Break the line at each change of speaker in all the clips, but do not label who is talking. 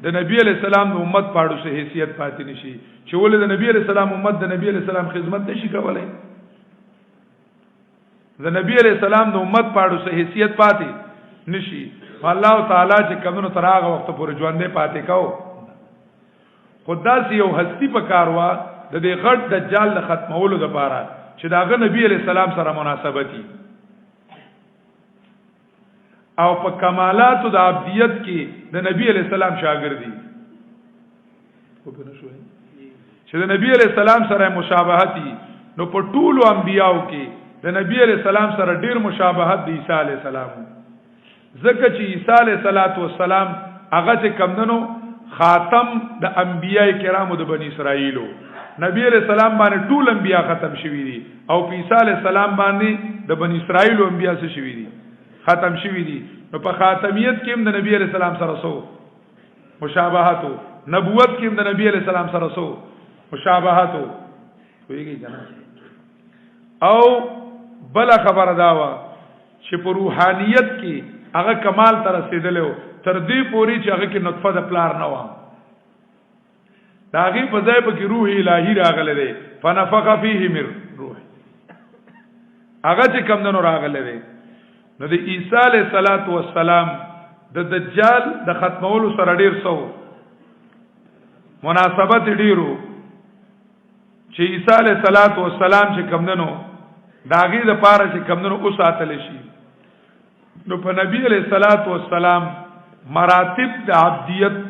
د نبی علیہ السلام د امت پاړو سه حیثیت پاتې نشي چې ولې د نبی علیہ السلام امت د نبی علیہ السلام خدمت نشي کولای د نبی علیہ السلام د امت پاړو سه حیثیت پاتې نشي الله تعالی چې کمنو تر هغه وخت پورې ژوندې پاتې کو خدا سي یو هستی په کاروا د دې غټ دجال د ختمولو لپاره چې داغه نبی علیہ السلام سره مناسبتي او په کمالات د عبدیت کې د نبی علیہ السلام شاګردي خو په نشوي چې د نبی علیہ السلام سره مشابهتي نو په ټولو انبیاو کې د نبی علیہ السلام سره ډیر مشابهت د عیسی علیہ السلام ځکه چې عیسی علیہ السلام هغه چې کمندنو خاتم د انبیاء کرامو د بنی اسرائیلو نبی علیہ السلام باندې ټول انبیاء ختم شوی دي او عیسی علیہ السلام باندې د بنی اسرائیلو انبیاء څه شوی دي ختم شوی دي نو په خاتمیت کې هم د نبی علیہ السلام سره سو مشابهتو نبوت کې هم د نبی علیہ السلام سره سو مشابهتو ویږي کنه او بل خبر داوا چې په روحانیت کې هغه کمال تر رسیدلو تر دې پوري چې هغه کې نطفه د پلار نه و داغي په ځای په کې روح الهي راغله ده فنفخ فيه من روح هغه چې کم دنو راغله ده نو د عیسی علیہ السلام د دجال د ختمولو سره ډیر سو مناسبت ډیرو چې عیسی علیہ السلام چې کمندنو داغي د پاره چې کمندنو اوساتل شي نو په نبی علیہ السلام مراتب د عبدیت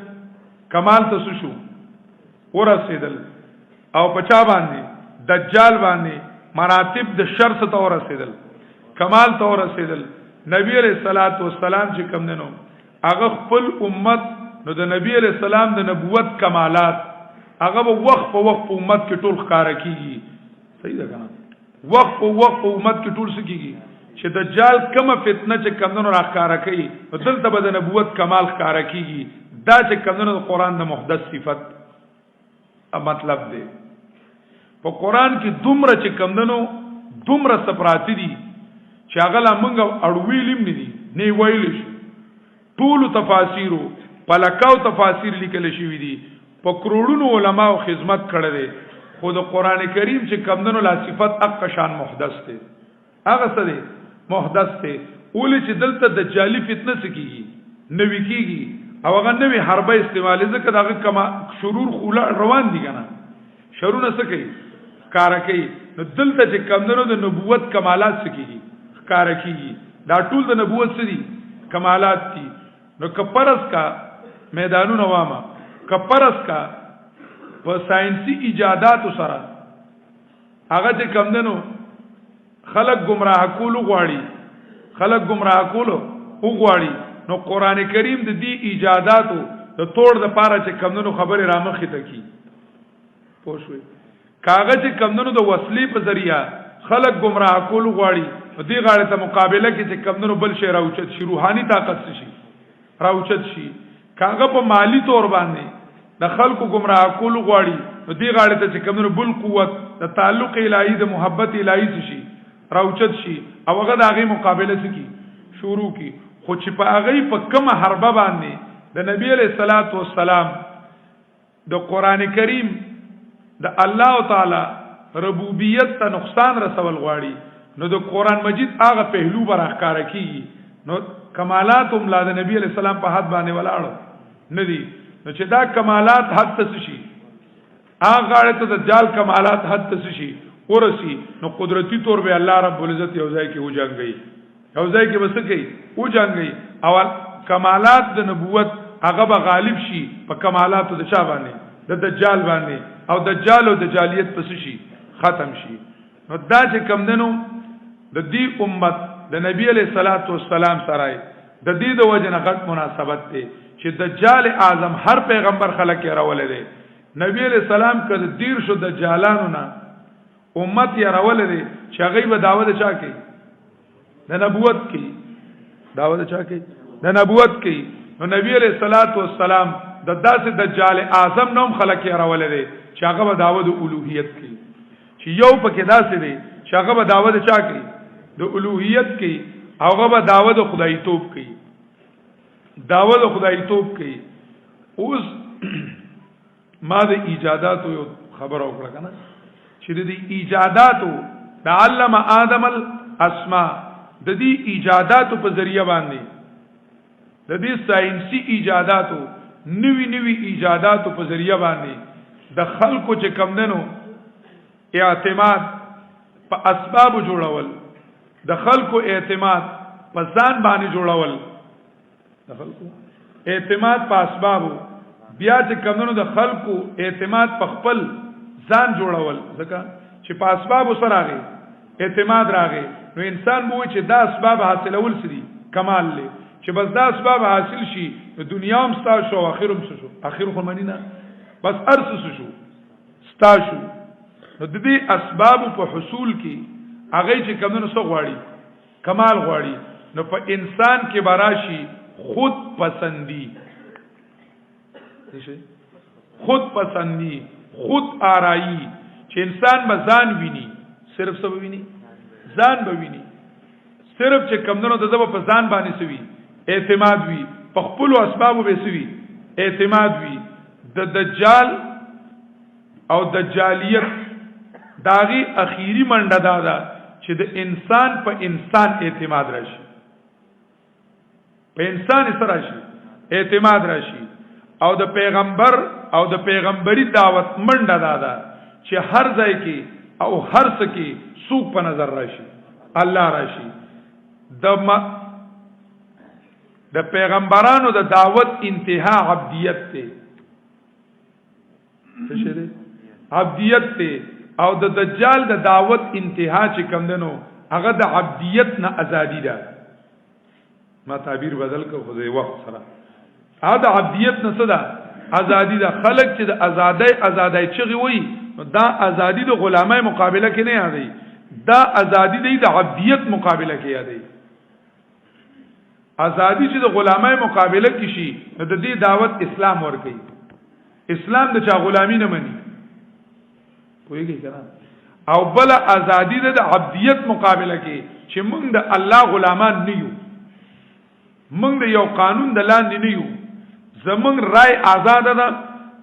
کمال ته شو ورسېدل او پچا باندې دجال باندې مراتب د شر ته ورسېدل کمال ته ورسېدل نبی علیہ السلام چې کوم دنو هغه خپل امت نو د نبی علیہ السلام د نبوت کمالات هغه وخت په وخت په امت کې ټول ښکارا کیږي صحیح ده کنه وخت په وخت په امت کې ټول سکیږي چې دجال کومه فتنه چې کوم دنو راښکارا کوي نو دلته به د نبوت کمال ښکارا کیږي دا چې کوم دنو د قران د محدث صفت مطلب دی په قران کې دومره چې کوم دنو دومره سپراتی دي چې هغه لا مونږ اړویلم ندي نه ویل شي ټول تفاسیرو پلکاو تفاسیر لیکل شوی دي په کروڑونو علماو خدمت کړی دي خو د قران کریم چې کمندونو لا صفت اق شان محدث دي هغه څه دي محدث دي ولې چې دلته دجالی فتنه سکیږي نوې کیږي او هغه نوې حربه استعمال ځکه دغه کما شرور خوله روان دي کنه شرونه سکی کار کوي نو دلته چې کمندونو د نبوت کمالات سکیږي کار کیږي دا ټول د نبوت سری کمالات دي نو کپرس کا میدانونو وامه کپرس کا په ساينسي ایجادات سره هغه چې کم دنو خلق گمراه کولو غواړي خلق گمراه کولو غواړي نو قران کریم د دې ایجاداتو د توړ د پاره چې کم دنو خبره رامخې ته کی پوښوي کاغذ کم دنو د وسلې په ذریعہ خلق گمراه کولو غواړي دې غاړه ته مقابله کې چې کم دنو بل شی راوچت شي روحاني طاقت شي راوچت شي کاغه په مالی تور باندې د خلکو گمراه کولو غواړي نو دې غاړه ته چې کومو بل قوت د تعلق الهي د محبت الهي شي راوچت شي او هغه د هغه مقابله سکی شروع کی خو چې په هغه په کومه حربه باندې د نبی علیہ الصلوۃ والسلام د قران کریم د الله تعالی ربوبیت ته نقصان رسول غواړي نو د قران مجید هغه پهلو برخکار کیږي نو کمالات هم لا د نبی علیہ السلام په حد باندې ولاړ ندي نو چې دا کمالات حد ته شي هغه غاړه ته د جال کمالات حد ته شي ورسی نو قدرتی طور به الله رب العزت یو ځای کې وجنګي یو ځای کې وسه کوي وجنګي اول کمالات د نبوت هغه به غالب شي په کمالات د چا باندې د دجال باندې او دجال او دجالیت پس شي ختم شي نو دا چې کم دنو د دې امت د نبی علیہ الصلوۃ والسلام سره د دې د وجه نه غټ مناسبت دی چې دجال اعظم هر پیغمبر خلک یې راولې دی نبی علیہ السلام کله دیر شو دجالانو نه امت یې راولې دی چې هغه به دعوت چا کوي د نبوت کوي دعوت چا کوي د نبوت کوي نو نبی علیہ الصلوۃ والسلام د داسې دجال اعظم نوم خلک یې راولې دی چې هغه به دعوت الوهیت کوي چې یو پکې داسې دی چې هغه به دعوت چا کوي د الوهیت کوي هغه به دعوت خدای توپ کوي دعوت خدای توپ کوي اوس ما د ایجاداتو یو خبر او کړه کنه چې د ایجاداتو د علم آدم الاسماء د دې ایجاداتو په ذریعہ باندې د دې ساينسي ایجاداتو نوی ایجاداتو په ذریعہ باندې د خلکو چې کم دنو اعتماد په اسباب جوړول د خلکو اعتماد په ځان باندې جوړول د خلکو اعتماد په اسباب بیا چې کم دنو د خلکو اعتماد په خپل ځان جوړول ځکه چې په اسباب سره راغی اعتماد راغی نو انسان بوي چې دا اسباب حاصلول سړي کمال لې چې بس دا اسباب حاصل شي دنیا هم ستا شو اخرهم شو اخر خو منینا بس ارس شو ستا شو نو د دې اسباب په حصول کې هغه چې کمونو څو غواړي کمال غواړي نو په انسان کې براشي خود پسندی خود پسندی خود آرائی چې انسان بزان ویني صرف سبب ویني ځان به ویني صرف چې کمونو د دبا په ځان باندې سوي اعتماد وی په خپل اسباب به سوي اعتماد وی د دجال او دجالیت داغي اخیری منډه دادا چې د انسان په انسان اعتماد راشي په انسان سره راشي اعتماد راشي او د پیغمبر او د پیغمبري دعوت منډه دادا چې هر ځای کې او هر څه کې سوق په نظر راشي الله راشي د پیغمبرانو د دعوت انتها عبدیت ته څه شه ده عبدیت ته او د دجال د دعوت انتها چې کم دنو هغه د عبدیت نه ازادي ده ما تعبیر بدل کو خو د وخت سره هغه د عبدیت نه څه ده ازادي ده خلق چې د ازادۍ چغي وي دا ازادي د غلامۍ مقابله کې نه یادي دا ازادي د عبدیت مقابله کې یادي ازادي چې د غلامۍ مقابله کې شي د دې دعوت اسلام ورکي اسلام د چا غلامی نه مني پوهیږي کنه او بل ازادي د عبدیت مقابله کې چې موږ د الله غلامان نه یو موږ د یو قانون د لاندې نه یو زمونږ رائے آزاد ده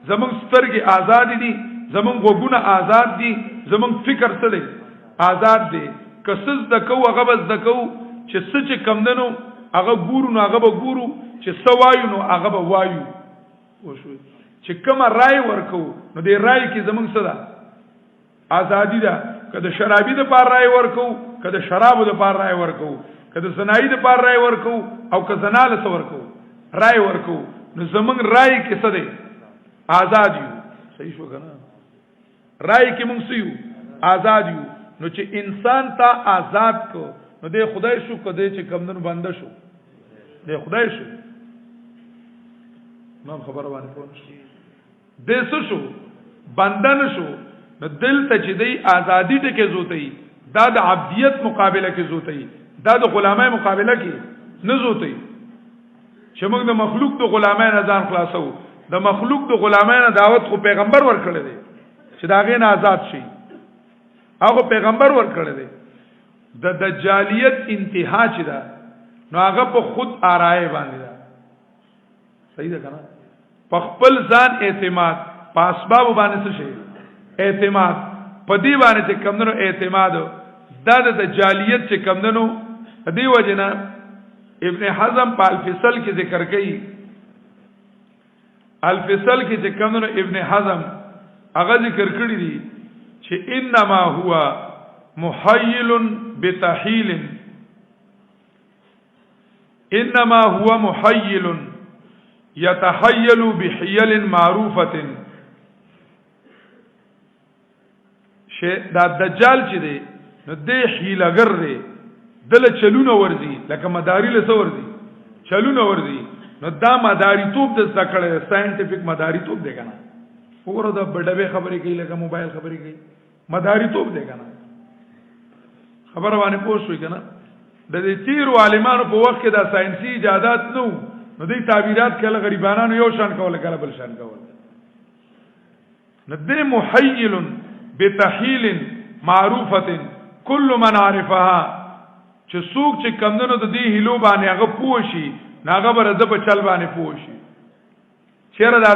زمونږ سترګې آزاد دي زمونږ غوږونه آزاد دي زمونږ فکر څه دی آزاد دی کسز د کو هغه بس د کو چې څه چې کم دنو هغه ګورو نو هغه به ګورو چې سوایو نو هغه به وایو وشو چې کوم رائے ورکو نو دې رائے کې زمونږ څه ده آزادی ده کله شرابي د پار رائے ورکو کله شرابو د پار رائے ورکو کله زنای د پار رائے ورکو او کله زناله څه ورکو رائے ورکو نو زمونږ رائے کې څه ده آزاد یو صحیح شو کنه رائے کې مونږ سيو آزاد یو نو چې انسان ته آزاد کو نو دې خدای شو کده چې کمندونو بنده شو دې خدای شو نو خبره باندې پوه شو دې شو بندن شو نو دل ته چې دې ازادي ته کې زوتې دا د عبدیت مقابله کې زوتې دا د غلامۍ مقابله کې نه زوتې چې موږ د مخلوق د غلامۍ نه ځان خلاصو د مخلوق د غلامۍ نه دعوت خو پیغمبر ورکړل دی چې دا غي نه آزاد شي هغه پیغمبر ورکړل دی د دجالیت انتها چې دا نو هغه په خود آرای باندې دا صحیح ده کنه په خپل ځان اعتماد په اسباب باندې څه شي اعتماد په دې باندې چې کمندونو اعتماد دا د دجالیت چې کمندونو دې وجنه ابن حزم په الفصل کې ذکر کړي الفصل کې چې کمندونو ابن حزم هغه ذکر کړی دي چې انما هو محيل بتحيل انما هو محيل يتحيل بحيل معروفه دا دجال چې دی نو د حیلګر دی دل چلونه ورزي لکه مداري له ورزي چلونه ورزي نو دا مداري توپ د ذکر ساينټیفیک مداري توپ دی کنه وګوره دا بډوي خبرې کوي لکه موبایل خبرې کوي مداري توپ دی کنه خبره باندې پوښوي کنه د دې تیر عالمانو په وخت کې دا ساينسي ایجادات نو دې تعبیرات کله غریبانو یو شان کول کله بل شان کول نو دې محیل بتحیل معروفه كل من عرفها چې څوک چې کمندونو د دې هلو باندې هغه پوښي ناغه بر د په چل باندې پوښي چیرې دا